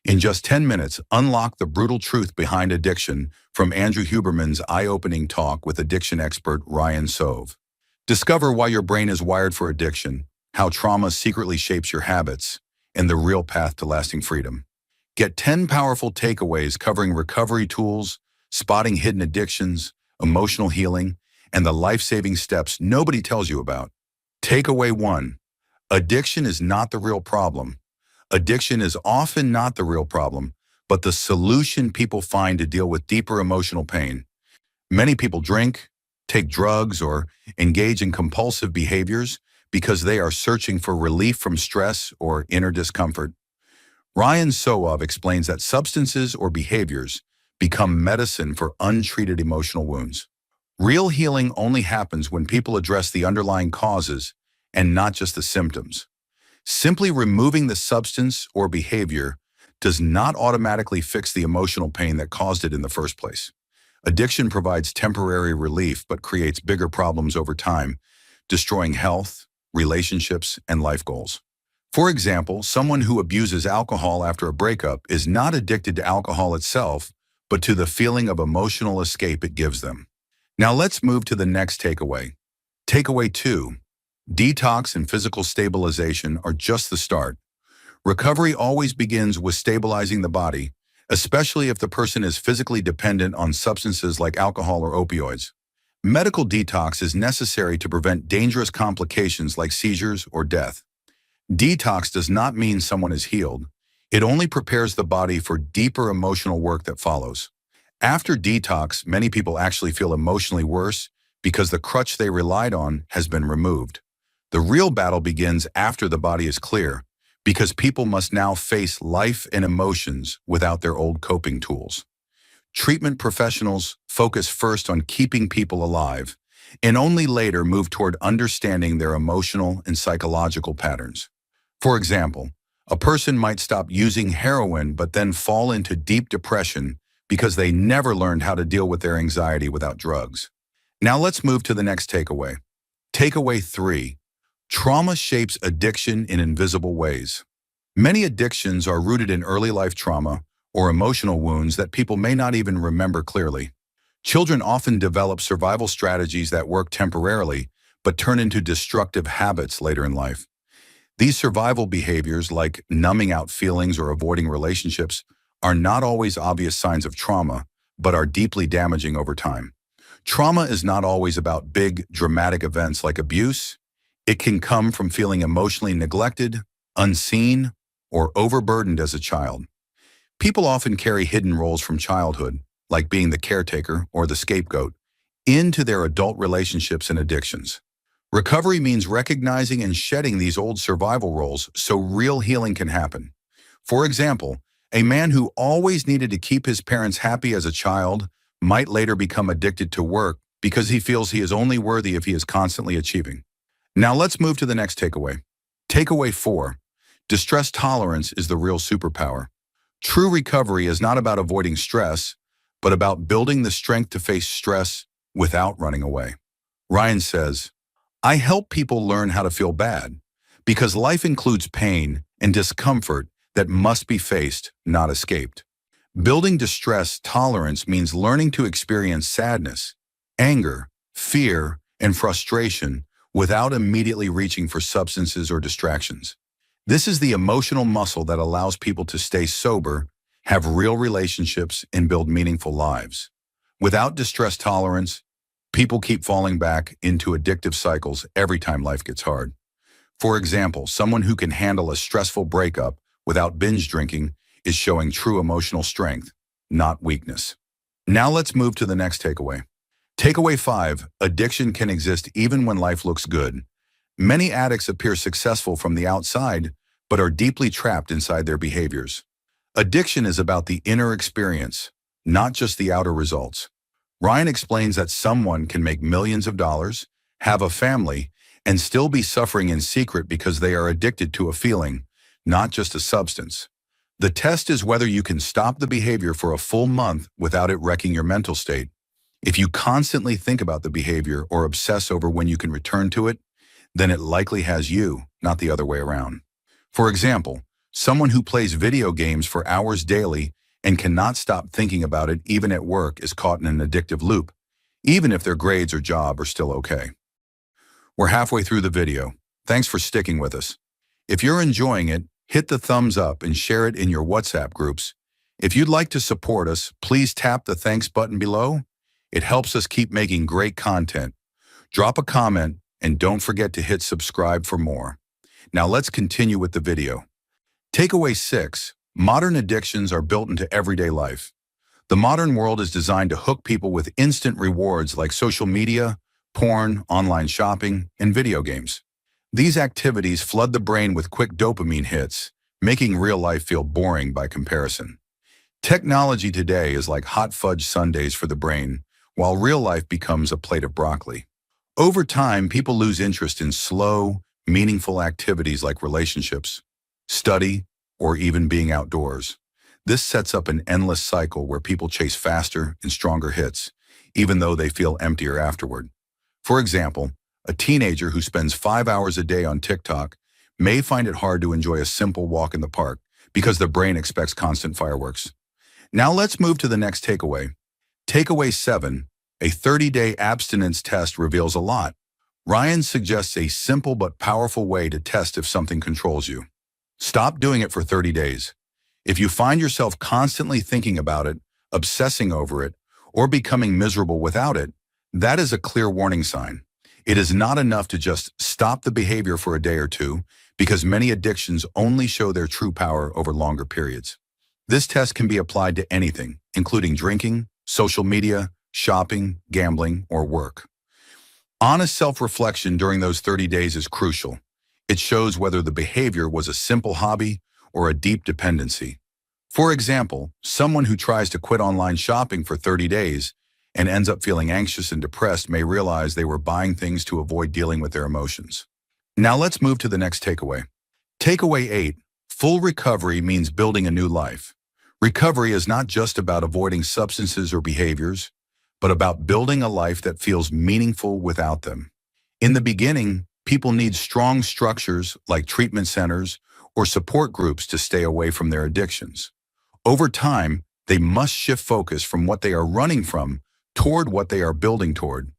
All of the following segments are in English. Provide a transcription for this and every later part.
In just 10 minutes, unlock the brutal truth behind addiction from Andrew Huberman's eye-opening talk with addiction expert Ryan Soave. Discover why your brain is wired for addiction, how trauma secretly shapes your habits, and the real path to lasting freedom. Get 10 powerful takeaways covering recovery tools, spotting hidden addictions, emotional healing, and the life-saving steps nobody tells you about. Takeaway 1. Addiction is not the real problem. Addiction is often not the real problem, but the solution people find to deal with deeper emotional pain. Many people drink, take drugs, or engage in compulsive behaviors because they are searching for relief from stress or inner discomfort. Ryan Soave explains that substances or behaviors become medicine for untreated emotional wounds. Real healing only happens when people address the underlying causes and not just the symptoms. Simply removing the substance or behavior does not automatically fix the emotional pain that caused it in the first place. Addiction provides temporary relief but creates bigger problems over time, destroying health, relationships, and life goals. For example, someone who abuses alcohol after a breakup is not addicted to alcohol itself, but to the feeling of emotional escape it gives them. Now let's move to the next takeaway. Takeaway 2. Detox and physical stabilization are just the start. Recovery always begins with stabilizing the body, especially if the person is physically dependent on substances like alcohol or opioids. Medical detox is necessary to prevent dangerous complications like seizures or death. Detox does not mean someone is healed. It only prepares the body for deeper emotional work that follows. After detox, many people actually feel emotionally worse because the crutch they relied on has been removed. The real battle begins after the body is clear, because people must now face life and emotions without their old coping tools. Treatment professionals focus first on keeping people alive, and only later move toward understanding their emotional and psychological patterns. For example, a person might stop using heroin but then fall into deep depression because they never learned how to deal with their anxiety without drugs. Now let's move to the next takeaway. Takeaway 3. Trauma shapes addiction in invisible ways. Many addictions are rooted in early life trauma or emotional wounds that people may not even remember clearly. Children often develop survival strategies that work temporarily but turn into destructive habits later in life. These survival behaviors, like numbing out feelings or avoiding relationships, are not always obvious signs of trauma, but are deeply damaging over time. Trauma is not always about big, dramatic events like abuse. It can come from feeling emotionally neglected, unseen, or overburdened as a child. People often carry hidden roles from childhood, like being the caretaker or the scapegoat, into their adult relationships and addictions. Recovery means recognizing and shedding these old survival roles so real healing can happen. For example, a man who always needed to keep his parents happy as a child might later become addicted to work because he feels he is only worthy if he is constantly achieving. Now let's move to the next takeaway. Takeaway 4. Distress tolerance is the real superpower. True recovery is not about avoiding stress, but about building the strength to face stress without running away. Ryan says, I help people learn how to feel bad because life includes pain and discomfort that must be faced, not escaped. Building distress tolerance means learning to experience sadness, anger, fear, and frustration without immediately reaching for substances or distractions. This is the emotional muscle that allows people to stay sober, have real relationships, and build meaningful lives. Without distress tolerance, people keep falling back into addictive cycles every time life gets hard. For example, someone who can handle a stressful breakup without binge drinking is showing true emotional strength, not weakness. Now let's move to the next takeaway. Takeaway 5. Addiction can exist even when life looks good. Many addicts appear successful from the outside, but are deeply trapped inside their behaviors. Addiction is about the inner experience, not just the outer results. Ryan explains that someone can make millions of dollars, have a family, and still be suffering in secret because they are addicted to a feeling, not just a substance. The test is whether you can stop the behavior for a full month without it wrecking your mental state. If you constantly think about the behavior or obsess over when you can return to it, then it likely has you, not the other way around. For example, Someone who plays video games for hours daily and cannot stop thinking about it even at work is caught in an addictive loop, even if their grades or job are still okay. We're halfway through the video. Thanks for sticking with us. If you're enjoying it, hit the thumbs up and share it in your WhatsApp groups. If you'd like to support us, please tap the thanks button below. It helps us keep making great content. Drop a comment and don't forget to hit subscribe for more. Now let's continue with the video. Takeaway 6. Modern addictions are built into everyday life. The modern world is designed to hook people with instant rewards like social media, porn, online shopping, and video games. These activities flood the brain with quick dopamine hits, making real life feel boring by comparison. Technology today is like hot fudge sundaes for the brain, while real life becomes a plate of broccoli. Over time, people lose interest in slow, meaningful activities like relationships, study, or even being outdoors. This sets up an endless cycle where people chase faster and stronger hits, even though they feel emptier afterward. For example, a teenager who spends 5 hours a day on TikTok may find it hard to enjoy a simple walk in the park because the brain expects constant fireworks. Now let's move to the next takeaway. Takeaway 7. A 30-day abstinence test reveals a lot. Ryan suggests a simple but powerful way to test if something controls you. Stop doing it for 30 days. If you find yourself constantly thinking about it, obsessing over it, or becoming miserable without it, that is a clear warning sign. It is not enough to just stop the behavior for a day or two, because many addictions only show their true power over longer periods. This test can be applied to anything, including drinking, social media, shopping, gambling, or work. Honest self-reflection during those 30 days is crucial. It shows whether the behavior was a simple hobby or a deep dependency. For example, someone who tries to quit online shopping for 30 days and ends up feeling anxious and depressed may realize they were buying things to avoid dealing with their emotions. Now let's move to the next takeaway. Takeaway 8. Full recovery means building a new life. Recovery is not just about avoiding substances or behaviors, but about building a life that feels meaningful without them. In the beginning, people need strong structures like treatment centers or support groups to stay away from their addictions. Over time, they must shift focus from what they are running from toward what they are building toward.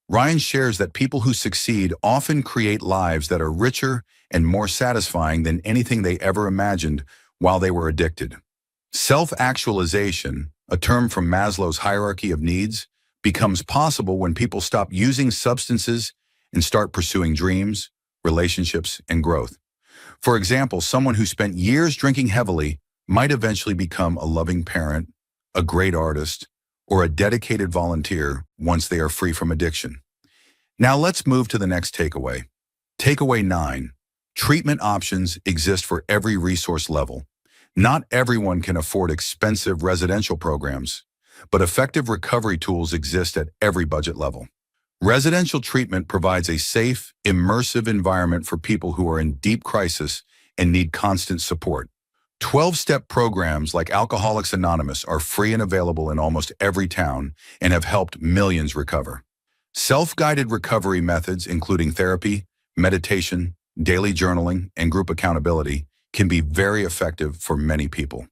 Ryan shares that people who succeed often create lives that are richer and more satisfying than anything they ever imagined while they were addicted. Self-actualization, a term from Maslow's hierarchy of needs, becomes possible when people stop using substances and start pursuing dreams, relationships, and growth. For example, someone who spent years drinking heavily might eventually become a loving parent, a great artist, or a dedicated volunteer once they are free from addiction. Now let's move to the next takeaway. Takeaway 9. Treatment options exist for every resource level. Not everyone can afford expensive residential programs, but effective recovery tools exist at every budget level. Residential treatment provides a safe, immersive environment for people who are in deep crisis and need constant support. 12-step programs like Alcoholics Anonymous are free and available in almost every town and have helped millions recover. Self-guided recovery methods, including therapy, meditation, daily journaling, and group accountability, can be very effective for many people.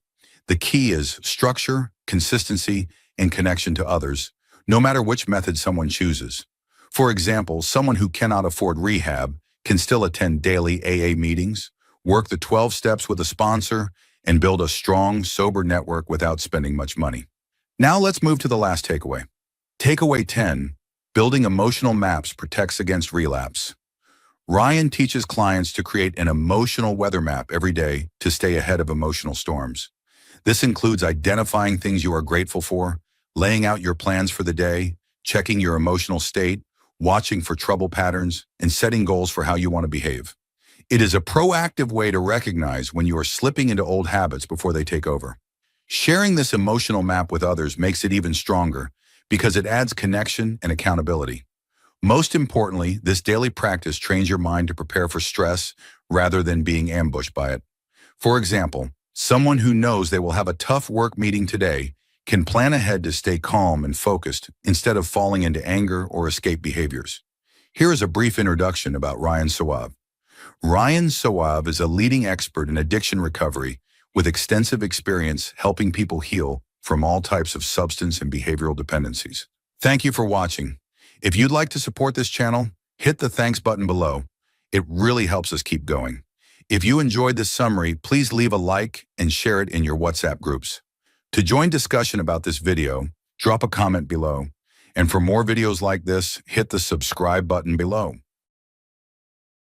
The key is structure, consistency, and connection to others, no matter which method someone chooses. For example, someone who cannot afford rehab can still attend daily AA meetings, work the 12 steps with a sponsor, and build a strong, sober network without spending much money. Now let's move to the last takeaway. Takeaway 10. Building emotional maps protects against relapse. Ryan teaches clients to create an emotional weather map every day to stay ahead of emotional storms. This includes identifying things you are grateful for, laying out your plans for the day, checking your emotional state, watching for trouble patterns, and setting goals for how you want to behave. It is a proactive way to recognize when you are slipping into old habits before they take over. Sharing this emotional map with others makes it even stronger because it adds connection and accountability. Most importantly, this daily practice trains your mind to prepare for stress rather than being ambushed by it. For example, someone who knows they will have a tough work meeting today can plan ahead to stay calm and focused instead of falling into anger or escape behaviors. Here is a brief introduction about Ryan Soave. Ryan Soave is a leading expert in addiction recovery with extensive experience helping people heal from all types of substance and behavioral dependencies. Thank you for watching. If you'd like to support this channel, hit the thanks button below. It really helps us keep going. If you enjoyed this summary, please leave a like and share it in your WhatsApp groups. To join discussion about this video, drop a comment below. And for more videos like this, hit the subscribe button below.